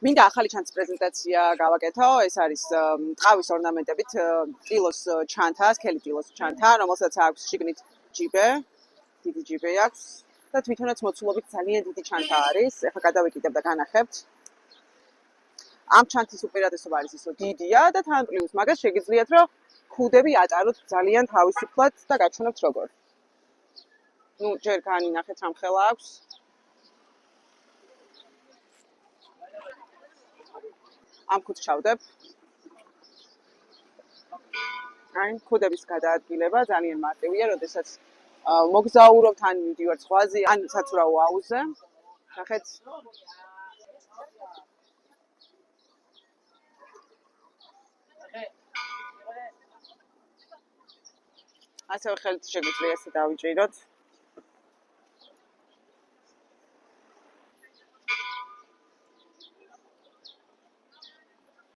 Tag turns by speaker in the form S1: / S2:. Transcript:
S1: მინდა ახალი ჩანთის პრეზენტაცია გავაკეთო. ეს არის ტყავის ორნამენტებით ტილოს ჩანთა, სქელი ტილოს ჩანთა, რომელსაც აქვს შიგნით ჯიბე, დიდი ჯიბე აქვს და თვითონაც მოცულობით ძალიან დიდი ჩანთა არის. ეხლა გადავიკიდებ და განახებთ. ამ ჩანთის უპირატესობა არის ის, რომ დიდია და თან პლუს მაგას შეგიძლიათ, რომ ქუდები ატაროთ ძალიან თავისუფლად და გაჩვენებთ როგორ. ჯერ განინახეთ რამ ხელა აქვს. ამ ქუდს ჩავდებ. აი, ქუდების გადაადგილება ძალიან მარტივია, როდესაც მოგზაურობთ ან მივდივართ ზღვაზე, ან საცურაო აუზზე. ნახეთ. ასევე ხელით შეგვიძლია ესე დავიჭიროთ.